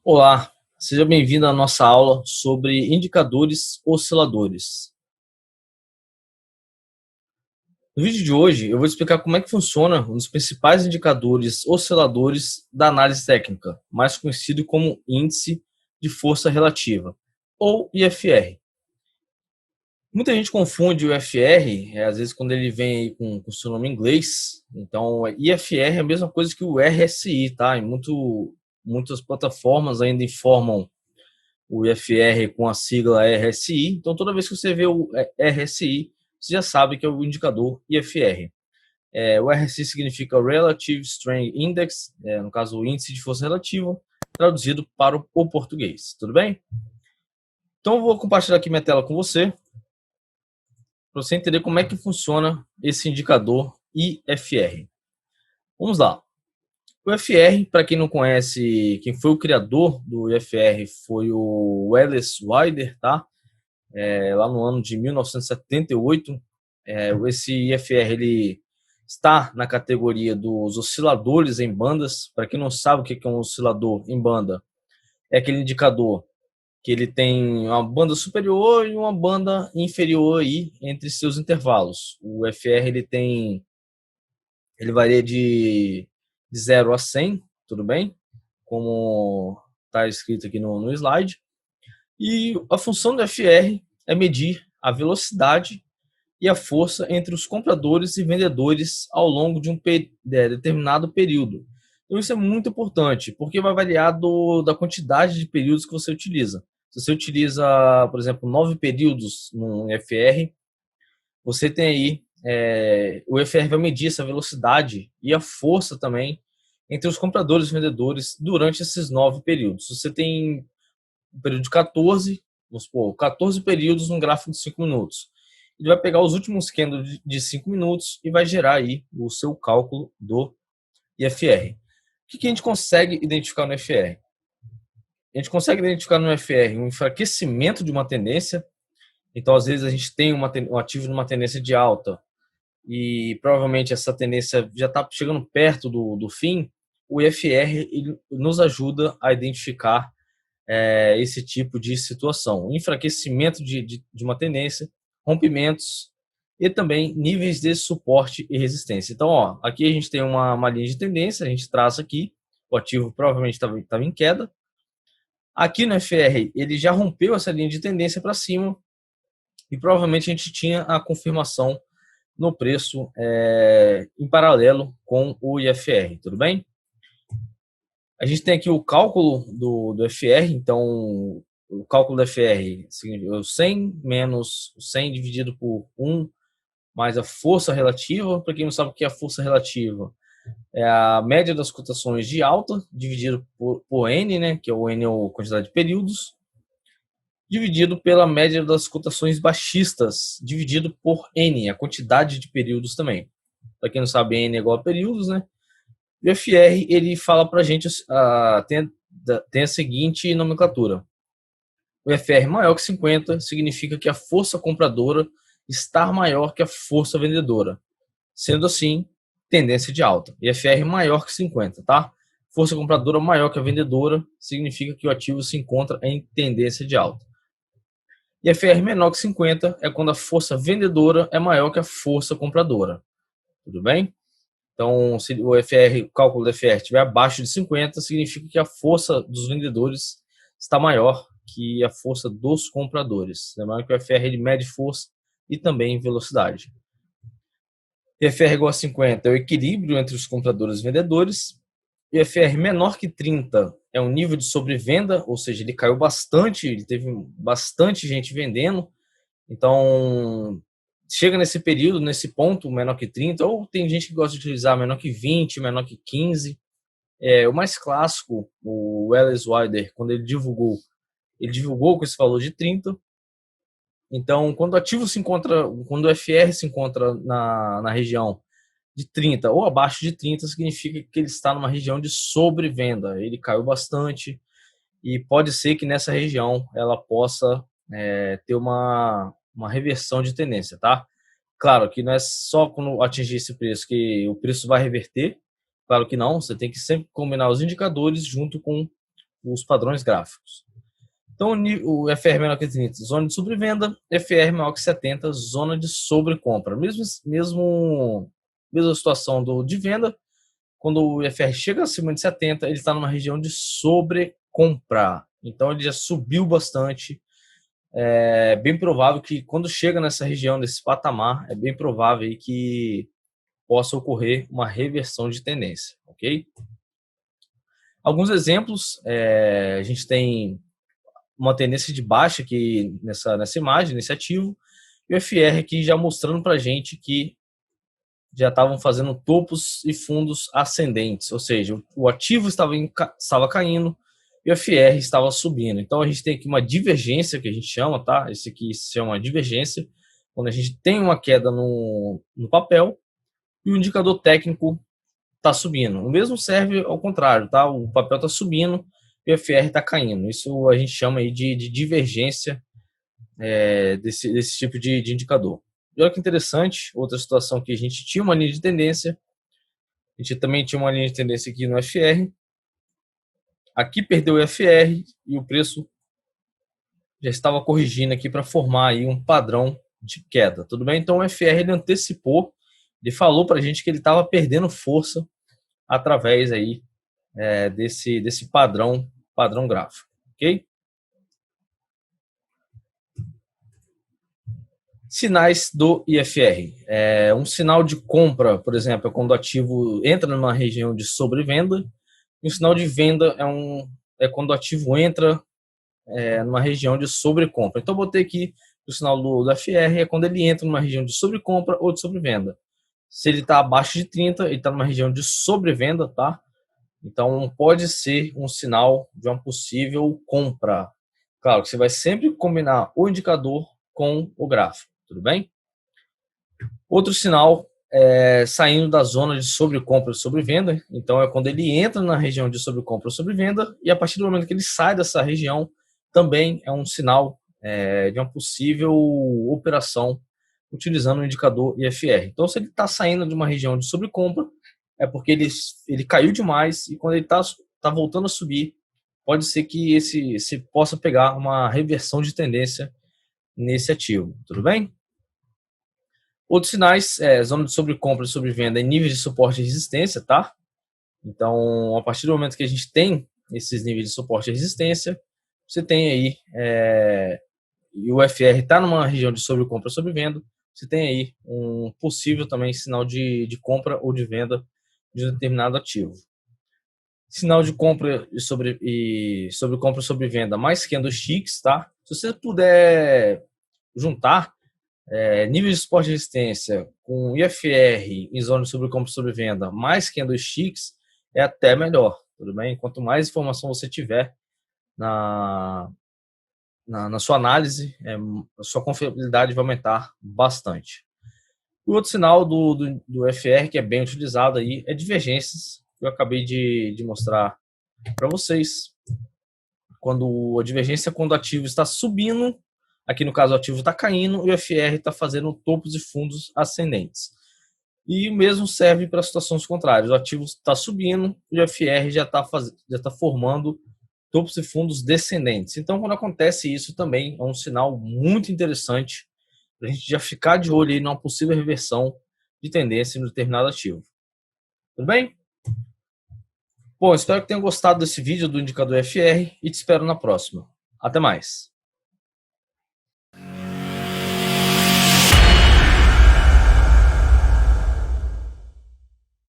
Olá, seja bem-vindo à nossa aula sobre indicadores osciladores. No vídeo de hoje, eu vou explicar como é que funciona um dos principais indicadores osciladores da análise técnica, mais conhecido como índice de força relativa, ou IFR. Muita gente confunde o IFR, às vezes quando ele vem aí com o seu nome em inglês. Então, IFR é a mesma coisa que o RSI, tá? E muitas plataformas ainda informam o IFR com a sigla RSI. Então, toda vez que você vê o RSI, você já sabe que é o indicador IFR. O RSI significa Relative Strength Index, no caso, o índice de força relativa, traduzido para o português. Tudo bem? Então, eu vou compartilhar aqui minha tela com você, para você entender como é que funciona esse indicador IFR. Vamos lá. O IFR, para quem não conhece, quem foi o criador do IFR foi o Wallace Wilder, tá? Lá no ano de 1978. Esse IFR ele está na categoria dos osciladores em bandas. Para quem não sabe o que é um oscilador em banda, é aquele indicador que ele tem uma banda superior e uma banda inferior aí entre seus intervalos. O FR ele varia de 0 a 100, tudo bem? Como está escrito aqui no slide. E a função do FR é medir a velocidade e a força entre os compradores e vendedores ao longo de um determinado período. Então isso é muito importante, porque vai variar da quantidade de períodos que você utiliza. Se você utiliza, por exemplo, 9 períodos no FR, você tem aí, o FR vai medir essa velocidade e a força também entre os compradores e vendedores durante esses 9 períodos. Se você tem um período de 14, vamos supor, 14 períodos num gráfico de 5 minutos. Ele vai pegar os últimos candles de 5 minutos e vai gerar aí o seu cálculo do IFR. O que a gente consegue identificar no IFR? A gente consegue identificar no IFR um enfraquecimento de uma tendência. Então, às vezes, a gente tem um ativo numa tendência de alta e provavelmente essa tendência já está chegando perto do fim. O IFR ele nos ajuda a identificar esse tipo de situação. Enfraquecimento de uma tendência, rompimentos e também níveis de suporte e resistência. Então, aqui a gente tem uma linha de tendência, a gente traça aqui, o ativo provavelmente estava em queda. Aqui no FR, ele já rompeu essa linha de tendência para cima e provavelmente a gente tinha a confirmação no preço em paralelo com o IFR, tudo bem? A gente tem aqui o cálculo do FR, então o cálculo do FR é o 100 menos o 100 dividido por 1 mais a força relativa. Para quem não sabe o que é a força relativa, é a média das cotações de alta dividido por N, né, que é o N é a quantidade de períodos, dividido pela média das cotações baixistas, dividido por N, a quantidade de períodos também. Para quem não sabe, N é igual a períodos, né? O FR ele fala para a gente, tem a seguinte nomenclatura. O FR maior que 50 significa que a força compradora está maior que a força vendedora. Sendo assim, tendência de alta. FR maior que 50, tá? Força compradora maior que a vendedora significa que o ativo se encontra em tendência de alta. FR menor que 50 é quando a força vendedora é maior que a força compradora. Tudo bem? Então, se o cálculo do FR estiver abaixo de 50, significa que a força dos vendedores está maior que a força dos compradores. Lembrando que o FR ele mede força e também velocidade. FR igual a 50 é o equilíbrio entre os compradores e vendedores. E FR menor que 30 é um nível de sobrevenda, ou seja, ele caiu bastante, ele teve bastante gente vendendo. Então, chega nesse período, nesse ponto, menor que 30, ou tem gente que gosta de utilizar menor que 20, menor que 15. O mais clássico, o Wallace Wilder, quando ele divulgou com esse valor de 30. Então, quando o ativo se encontra, quando o FR se encontra na região de 30 ou abaixo de 30, significa que ele está numa região de sobrevenda. Ele caiu bastante e pode ser que nessa região ela possa ter uma reversão de tendência, tá? Claro que não é só quando atingir esse preço que o preço vai reverter. Claro que não, você tem que sempre combinar os indicadores junto com os padrões gráficos. Então, o FR menor que 30, zona de sobrevenda, FR maior que 70, zona de sobrecompra. Mesma situação de venda, quando o FR chega acima de 70, ele está numa região de sobrecomprar. Então, ele já subiu bastante. É bem provável que quando chega nessa região, nesse patamar, é bem provável aí que possa ocorrer uma reversão de tendência, ok? Alguns exemplos, a gente tem uma tendência de baixa aqui nessa imagem, nesse ativo, e o FR aqui já mostrando para a gente que já estavam fazendo topos e fundos ascendentes, ou seja, o ativo estava caindo e o FR estava subindo. Então a gente tem aqui uma divergência que a gente chama, tá? Esse aqui se chama divergência, quando a gente tem uma queda no papel e o indicador técnico está subindo. O mesmo serve ao contrário, tá? O papel está subindo e o FR está caindo. Isso a gente chama aí de divergência desse tipo de indicador. E olha que interessante, outra situação que a gente tinha uma linha de tendência, a gente também tinha uma linha de tendência aqui no FR, aqui perdeu o FR e o preço já estava corrigindo aqui para formar aí um padrão de queda, tudo bem? Então o FR ele antecipou, ele falou para a gente que ele estava perdendo força através aí desse padrão gráfico, ok? Sinais do IFR. Um sinal de compra, por exemplo, é quando o ativo entra numa região de sobrevenda. E um sinal de venda é quando o ativo entra numa região de sobrecompra. Então, eu botei aqui o sinal do FR é quando ele entra numa região de sobrecompra ou de sobrevenda. Se ele está abaixo de 30, ele está numa região de sobrevenda, tá? Então, pode ser um sinal de uma possível compra. Claro que você vai sempre combinar o indicador com o gráfico, tudo bem? Outro sinal é saindo da zona de sobrecompra e sobrevenda. Então, é quando ele entra na região de sobrecompra ou sobrevenda e a partir do momento que ele sai dessa região, também é um sinal de uma possível operação utilizando o indicador IFR. Então, se ele está saindo de uma região de sobrecompra, é porque ele caiu demais e quando ele tá voltando a subir, pode ser que se possa pegar uma reversão de tendência nesse ativo. Tudo bem? Outros sinais, zona de sobrecompra e sobrevenda em níveis de suporte e resistência, tá? Então, a partir do momento que a gente tem esses níveis de suporte e resistência, você tem aí, e o FR está numa região de sobrecompra e sobrevenda, você tem aí um possível também sinal de compra ou de venda de um determinado ativo. Sinal de compra e sobrecompra e sobrevenda mais candlesticks, tá? Se você puder juntar nível de suporte e resistência com IFR em zona de sobrecompra e sobrevenda mais candlesticks é até melhor, tudo bem? Quanto mais informação você tiver na sua análise, a sua confiabilidade vai aumentar bastante. O outro sinal do FR que é bem utilizado aí é divergências, que eu acabei de mostrar para vocês. Quando a divergência é quando o ativo está subindo, aqui no caso o ativo está caindo e o FR está fazendo topos e fundos ascendentes. E o mesmo serve para situações contrárias. O ativo está subindo e o FR já está formando topos e fundos descendentes. Então, quando acontece isso também é um sinal muito interessante para a gente já ficar de olho aí numa possível reversão de tendência em um determinado ativo. Tudo bem? Bom, espero que tenham gostado desse vídeo do indicador FR e te espero na próxima. Até mais!